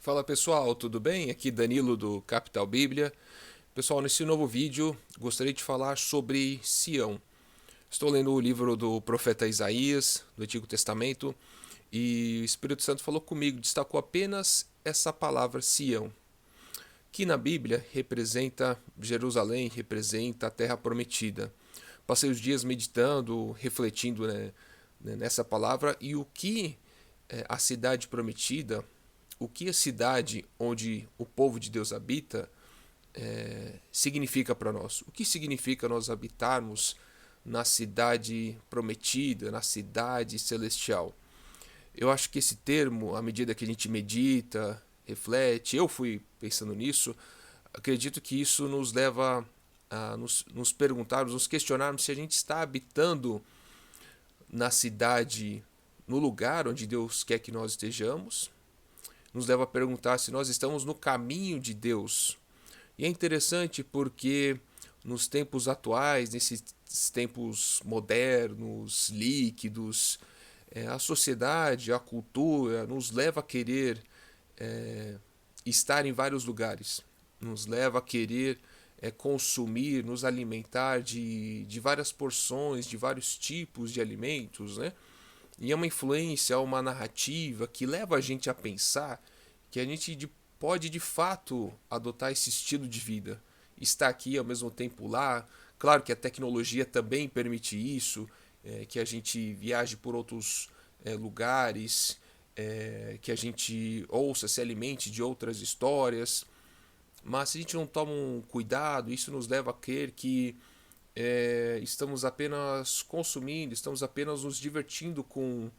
Fala pessoal, tudo bem? Aqui Danilo do Capital Bíblia. Pessoal, nesse novo vídeo gostaria de falar sobre Sião. Estou lendo o livro do profeta Isaías, do Antigo Testamento, e o Espírito Santo falou comigo, destacou apenas essa palavra Sião, que na Bíblia representa Jerusalém, representa a Terra Prometida. Passei os dias meditando, refletindo, nessa palavra e o que a cidade prometida, o que a cidade onde o povo de Deus habita significa para nós. O que significa nós habitarmos na cidade prometida, na cidade celestial? Eu acho que esse termo, à medida que a gente medita, reflete, eu fui pensando nisso, acredito que isso nos leva a nos perguntarmos, nos questionarmos se a gente está habitando na cidade, no lugar onde Deus quer que nós estejamos, nos leva a perguntar se nós estamos no caminho de Deus. E é interessante porque nos tempos atuais, nesses tempos modernos, líquidos, a sociedade, a cultura nos leva a querer estar em vários lugares, nos leva a querer consumir, nos alimentar de várias porções, de vários tipos de alimentos, né? E é uma influência, uma narrativa que leva a gente a pensar que a gente pode de fato adotar esse estilo de vida, estar aqui ao mesmo tempo lá. Claro que a tecnologia também permite isso, que a gente viaje por outros lugares, que a gente ouça, se alimente de outras histórias, mas se a gente não toma um cuidado, isso nos leva a crer que estamos apenas consumindo, estamos apenas nos divertindo com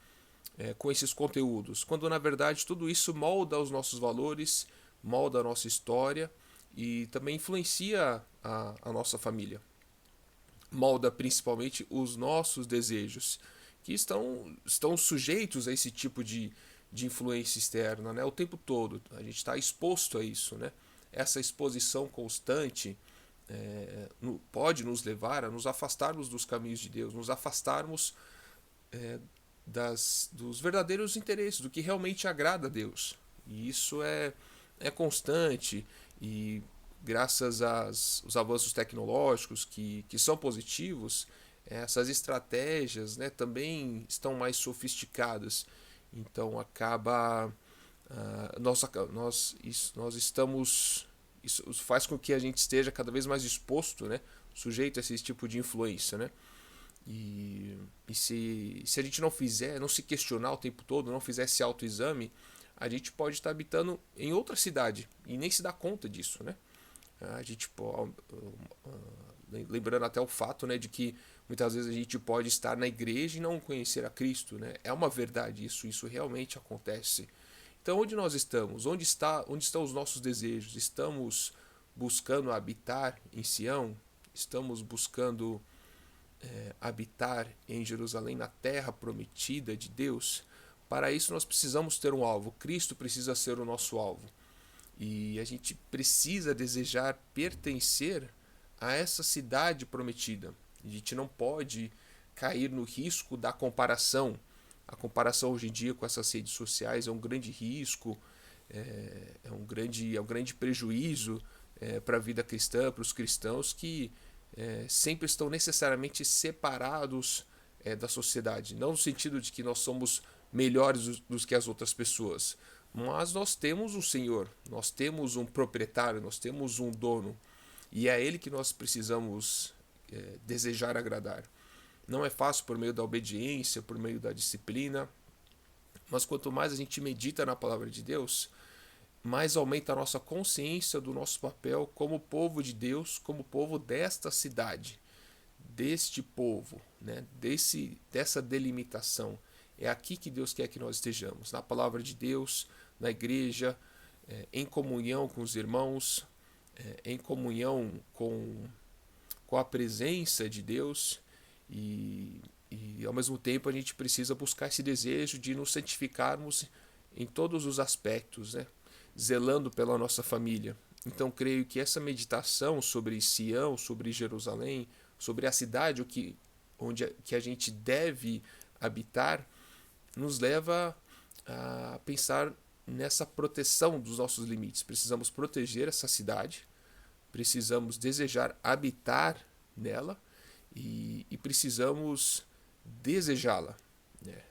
esses conteúdos, quando na verdade tudo isso molda os nossos valores, molda a nossa história e também influencia a nossa família, molda principalmente os nossos desejos, que estão sujeitos a esse tipo de influência externa, né? O tempo todo a gente está exposto a isso, né? Essa exposição constante pode nos levar a nos afastarmos dos caminhos de Deus, nos afastarmos dos verdadeiros interesses, do que realmente agrada a Deus. E isso é constante e graças aos avanços tecnológicos que são positivos, essas estratégias, né, também estão mais sofisticadas. Então acaba nós estamos, isso faz com que a gente esteja cada vez mais exposto, né, sujeito a esse tipo de influência, né? E se a gente não fizer, não se questionar o tempo todo, não fizer esse autoexame, a gente pode estar habitando em outra cidade e nem se dá conta disso, né? A gente pode, lembrando até o fato, né, de que muitas vezes a gente pode estar na igreja e não conhecer a Cristo, né? É uma verdade isso realmente acontece. Então, onde nós estamos? Onde estão os nossos desejos? Estamos buscando habitar em Sião? Estamos buscando habitar em Jerusalém, na terra prometida de Deus? Para isso nós precisamos ter um alvo. Cristo precisa ser o nosso alvo. E a gente precisa desejar pertencer a essa cidade prometida. A gente não pode cair no risco da comparação. A comparação hoje em dia com essas redes sociais é um grande risco, é um grande prejuízo para a vida cristã, para os cristãos que sempre estão necessariamente separados da sociedade. Não no sentido de que nós somos melhores dos que as outras pessoas, mas nós temos um Senhor, nós temos um proprietário, nós temos um dono, e é a Ele que nós precisamos desejar agradar. Não é fácil por meio da obediência, por meio da disciplina, mas quanto mais a gente medita na palavra de Deus, mais aumenta a nossa consciência do nosso papel como povo de Deus, como povo desta cidade, deste povo, né? Dessa delimitação. É aqui que Deus quer que nós estejamos, na palavra de Deus, na igreja, em comunhão com os irmãos, em comunhão com a presença de Deus e ao mesmo tempo a gente precisa buscar esse desejo de nos santificarmos em todos os aspectos, né? Zelando pela nossa família. Então creio que essa meditação sobre Sião, sobre Jerusalém, sobre a cidade que a gente deve habitar, nos leva a pensar nessa proteção dos nossos limites. Precisamos proteger essa cidade, precisamos desejar habitar nela e precisamos desejá-la, né?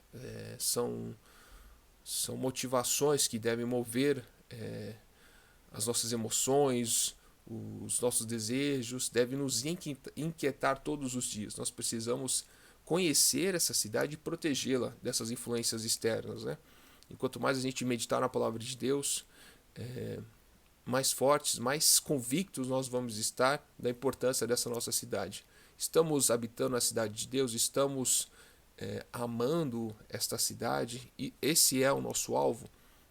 São motivações que devem mover as nossas emoções, os nossos desejos, devem nos inquietar todos os dias. Nós precisamos conhecer essa cidade e protegê-la dessas influências externas, né? Enquanto mais a gente meditar na palavra de Deus, mais fortes, mais convictos nós vamos estar da importância dessa nossa cidade. Estamos habitando a cidade de Deus, estamos amando esta cidade, e esse é o nosso alvo,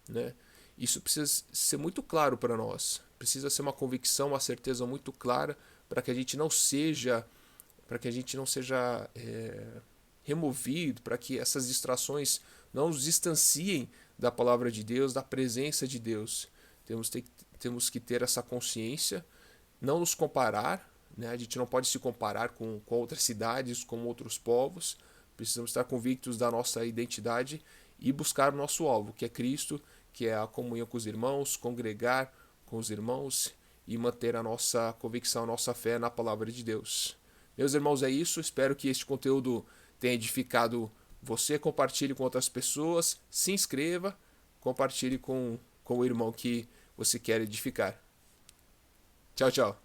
né? Isso precisa ser muito claro para nós, precisa ser uma convicção, uma certeza muito clara para que a gente não seja removido, para que essas distrações não nos distanciem da palavra de Deus, da presença de Deus. Temos que ter essa consciência, não nos comparar, né? A gente não pode se comparar com outras cidades, com outros povos. Precisamos estar convictos da nossa identidade e buscar o nosso alvo, que é Cristo, que é a comunhão com os irmãos, congregar com os irmãos e manter a nossa convicção, a nossa fé na palavra de Deus. Meus irmãos, é isso. Espero que este conteúdo tenha edificado você. Compartilhe com outras pessoas, se inscreva, compartilhe com o irmão que você quer edificar. Tchau, tchau.